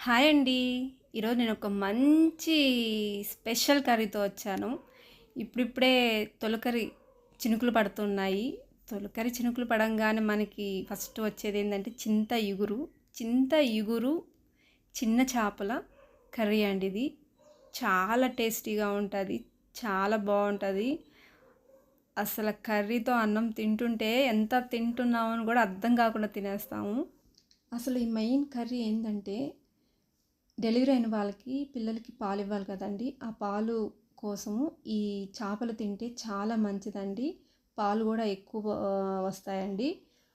Hi అండి. ఈరోజు నేను ఒక మంచి స్పెషల్ కర్రీతో వచ్చాను. ఇప్పుడిప్పుడే తొలకరి చినుకులు పడుతున్నాయి. తొలకరి చినుకులు పడంగానే మనకి ఫస్ట్ వచ్చేది ఏంటంటే చింత ఇగురు చిన్న చేపల కర్రీ అండి. ఇది చాలా టేస్టీగా ఉంటుంది, చాలా బాగుంటుంది. అసలు కర్రీతో అన్నం తింటుంటే ఎంత తింటున్నామో అని కూడా అర్థం కాకుండా తినేస్తాము. అసలు ఈ మెయిన్ కర్రీ ఏంటంటే డెలివరీ అయిన వాళ్ళకి పిల్లలకి పాలు ఇవ్వాలి కదండి. ఆ పాలు కోసము ఈ చేపలు తింటే చాలా మంచిదండి. పాలు కూడా ఎక్కువ వస్తాయండి.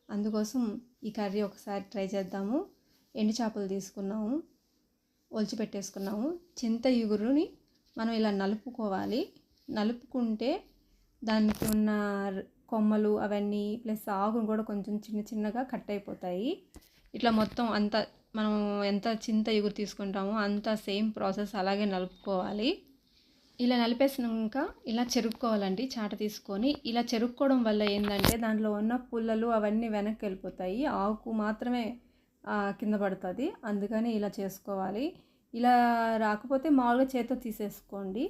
అందుకోసం ఈ కర్రీ ఒకసారి ట్రై చేద్దాము. ఎండు చేపలు తీసుకున్నాము, ఒలిచిపెట్టేసుకున్నాము. చింత ఇగురుని మనం ఇలా నలుపుకోవాలి. నలుపుకుంటే దానికి ఉన్న కొమ్మలు అవన్నీ ప్లస్ ఆకులు కూడా కొంచెం చిన్న చిన్నగా కట్ అయిపోతాయి. ఇట్లా మొత్తం అంతా మనం ఎంత చింత ఇగురు తీసుకుంటామో అంత సేమ్ ప్రాసెస్ అలాగే నలుపుకోవాలి. ఇలా నలిపేసినాక ఇలా చెరుక్కోవాలండి. చాట తీసుకొని ఇలా చెరుక్కోవడం వల్ల ఏంటంటే దాంట్లో ఉన్న పుల్లలు అవన్నీ వెనక్కి వెళ్ళిపోతాయి, ఆకు మాత్రమే కింద పడుతుంది. అందుకని ఇలా చేసుకోవాలి. ఇలా రాకపోతే మామూలుగా చేతితో తీసేసుకోండి.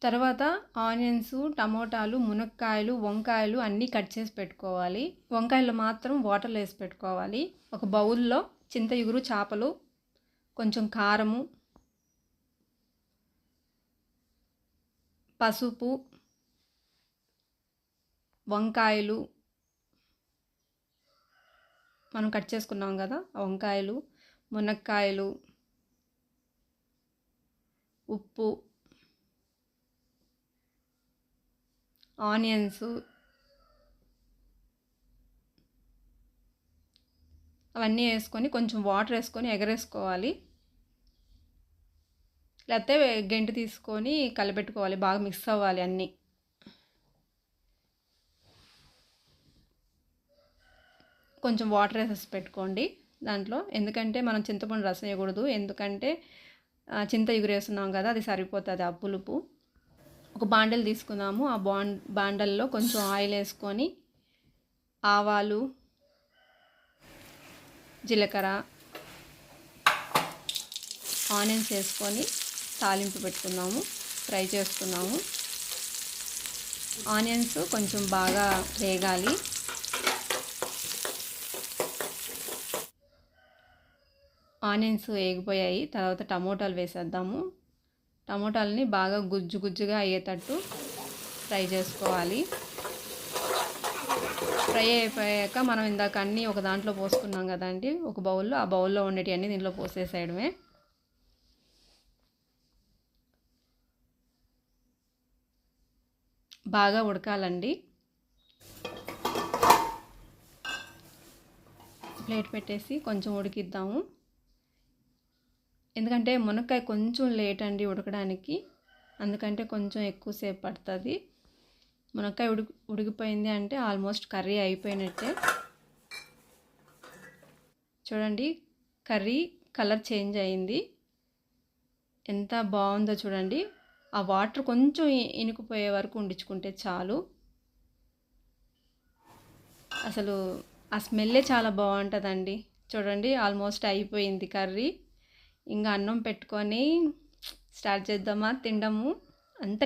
తర్వాత ఆనియన్స్, టమోటాలు, మునక్కాయలు, వంకాయలు అన్నీ కట్ చేసి పెట్టుకోవాలి. వంకాయలు మాత్రం వాటర్లో వేసి పెట్టుకోవాలి. ఒక బౌల్లో చింత ఇగురు, చేపలు, కొంచెం కారము, పసుపు, వంకాయలు మనం కట్ చేసుకున్నాం కదా, ఆ వంకాయలు, మునక్కాయలు, ఉప్పు, ఆనియన్స్ అవన్నీ వేసుకొని కొంచెం వాటర్ వేసుకొని ఎగరేసుకోవాలి. లేకపోతే గెంటి తీసుకొని కలిపెట్టుకోవాలి, బాగా మిక్స్ అవ్వాలి అన్నీ. కొంచెం వాటర్ వేసేసి పెట్టుకోండి దాంట్లో. ఎందుకంటే మనం చింతపండు రసం వేయకూడదు, ఎందుకంటే చింత ఇగురు వేస్తున్నాం కదా, అది సరిపోతుంది ఆ పులుపు. ఒక బాండల్ తీసుకున్నాము. ఆ బాండల్లో కొంచెం ఆయిల్ వేసుకొని ఆవాలు, జీలకర్ర, ఆనియన్స్ వేసుకొని తాలింపు పెట్టుకున్నాము, ఫ్రై చేసుకున్నాము. ఆనియన్స్ కొంచెం బాగా వేగాలి. ఆనియన్స్ వేగిపోయాయి. తర్వాత టమోటాలు వేసేద్దాము. టమోటాలని బాగా గుజ్జుగా అయ్యేటట్టు ఫ్రై చేసుకోవాలి. ఫ్రై అయిపోయాక మనం ఇందాక అన్నీ ఒక దాంట్లో పోసుకున్నాం కదండి, ఒక బౌల్లో. ఆ బౌల్లో ఉండేటి అన్నీ దీంట్లో పోసేసేయడమే. బాగా ఉడకాలండి. ప్లేట్ పెట్టేసి కొంచెం ఉడికిద్దాము. ఎందుకంటే మునక్కాయ కొంచెం లేట్ అండి ఉడకడానికి, అందుకంటే కొంచెం ఎక్కువసేపు పడుతుంది. మునక్కాయ ఉడికిపోయింది అంటే ఆల్మోస్ట్ కర్రీ అయిపోయినట్టే. చూడండి, కర్రీ కలర్ చేంజ్ అయింది, ఎంత బాగుందో చూడండి. ఆ వాటర్ కొంచెం ఇనుకుపోయే వరకు ఉండించుకుంటే చాలు. అసలు ఆ స్మెల్లే చాలా బాగుంటుందండి. చూడండి, ఆల్మోస్ట్ అయిపోయింది కర్రీ. ఇంకా అన్నం పెట్టుకొని స్టార్ట్ చేద్దామా తినడము. అంత